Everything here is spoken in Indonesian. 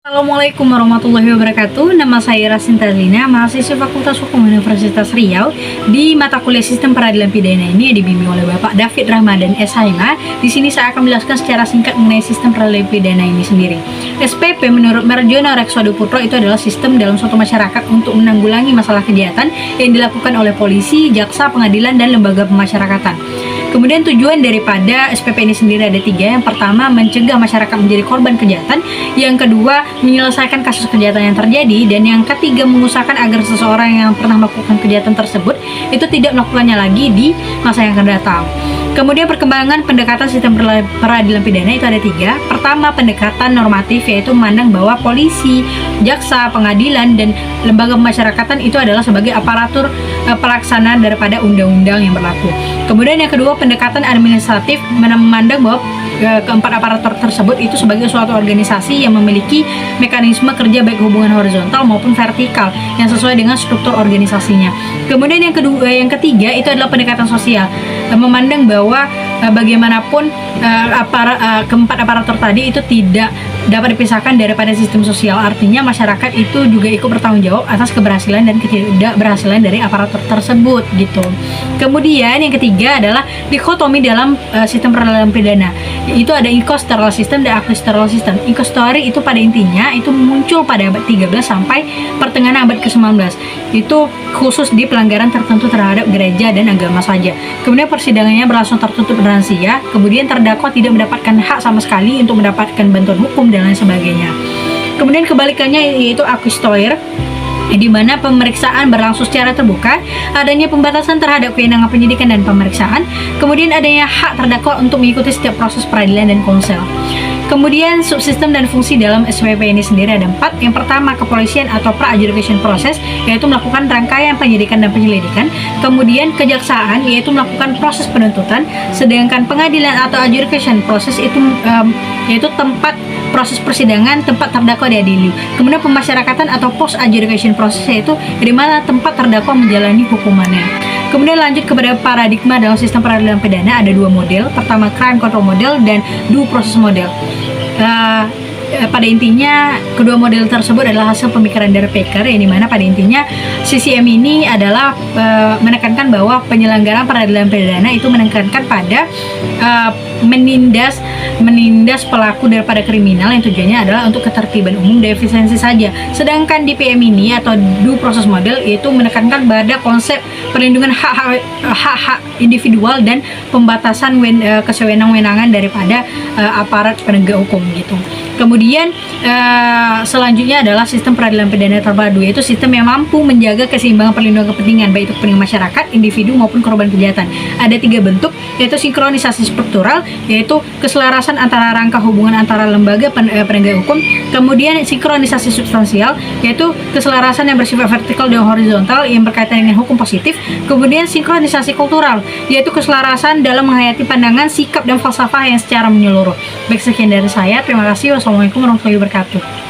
Assalamualaikum warahmatullahi wabarakatuh. Nama saya Rasinta Lina, mahasiswa Fakultas Hukum Universitas Riau. Di mata kuliah Sistem Peradilan Pidana ini dibimbing oleh Bapak David Ramadan SHMA. Di sini saya akan menjelaskan secara singkat mengenai Sistem Peradilan Pidana ini sendiri. SPP menurut Marjono Reksodo Putro itu adalah sistem dalam suatu masyarakat untuk menanggulangi masalah kejahatan yang dilakukan oleh polisi, jaksa, pengadilan, dan lembaga pemasyarakatan. Kemudian tujuan daripada SPP ini sendiri ada tiga. Yang pertama, mencegah masyarakat menjadi korban kejahatan. Yang kedua, menyelesaikan kasus kejahatan yang terjadi. Dan yang ketiga, mengusahakan agar seseorang yang pernah melakukan kejahatan tersebut itu tidak melakukannya lagi di masa yang akan datang. Kemudian perkembangan pendekatan sistem peradilan pidana itu ada tiga. Pertama, pendekatan normatif, yaitu memandang bahwa polisi, jaksa, pengadilan, dan lembaga pemasyarakatan itu adalah sebagai aparatur pelaksanaan daripada undang-undang yang berlaku. Kemudian yang kedua, pendekatan administratif, memandang bahwa keempat aparatur tersebut itu sebagai suatu organisasi yang memiliki mekanisme kerja baik hubungan horizontal maupun vertikal yang sesuai dengan struktur organisasinya. Kemudian yang ketiga itu adalah pendekatan sosial, memandang bahwa bagaimanapun keempat aparatur tadi itu tidak dapat dipisahkan daripada sistem sosial. Artinya masyarakat itu juga ikut bertanggung jawab atas keberhasilan dan ketidakberhasilan dari aparatur tersebut gitu. Kemudian yang ketiga adalah dikotomi dalam sistem peradilan pidana. Itu ada inquisitorial system dan acquisitorial system. Inquisitorial itu pada intinya itu muncul pada abad 13 sampai pertengahan abad ke-19. Itu khusus di pelanggaran tertentu terhadap gereja dan agama saja. Kemudian persidangannya berlangsung tertutup dan rahasia. Kemudian terdakwa tidak mendapatkan hak sama sekali untuk mendapatkan bantuan hukum dan lain sebagainya. Kemudian kebalikannya yaitu acquisitorial, di mana pemeriksaan berlangsung secara terbuka, adanya pembatasan terhadap kewenangan penyidikan dan pemeriksaan, kemudian adanya hak terdakwa untuk mengikuti setiap proses peradilan dan konsel. Kemudian subsistem dan fungsi dalam SPP ini sendiri ada 4. Yang pertama, kepolisian atau pra-adjudication process, yaitu melakukan rangkaian penyidikan dan penyelidikan. Kemudian kejaksaan, yaitu melakukan proses penuntutan. Sedangkan pengadilan atau adjudication process itu yaitu tempat proses persidangan, tempat terdakwa diadili. Kemudian pemasyarakatan atau post adjudication process, yaitu di mana tempat terdakwa menjalani hukumannya. Kemudian lanjut kepada paradigma dalam sistem peradilan pidana, ada dua model. Pertama, crime control model dan due process model. Pada intinya kedua model tersebut adalah hasil pemikiran dari Packer, yang dimana pada intinya CCM ini adalah menekankan bahwa penyelenggaraan peradilan pidana itu menekankan pada menindas pelaku daripada kriminal yang tujuannya adalah untuk ketertiban umum dan efisiensi saja. Sedangkan di PM ini atau due process model itu menekankan pada konsep perlindungan hak-hak individual dan pembatasan kesewenang-wenangan daripada aparat penegak hukum gitu. Kemudian selanjutnya adalah sistem peradilan pidana terpadu, yaitu sistem yang mampu menjaga keseimbangan perlindungan kepentingan, baik itu kepentingan masyarakat, individu maupun korban kejahatan. Ada tiga bentuk, yaitu sinkronisasi struktural, yaitu keselarasan antara rangka hubungan antara lembaga penegak hukum. Kemudian sinkronisasi substansial, yaitu keselarasan yang bersifat vertikal dan horizontal yang berkaitan dengan hukum positif. Kemudian sinkronisasi kultural, yaitu keselarasan dalam menghayati pandangan, sikap, dan falsafah yang secara menyeluruh. Baik, sekian dari saya. Terima kasih. Wassalamualaikum warahmatullahi wabarakatuh.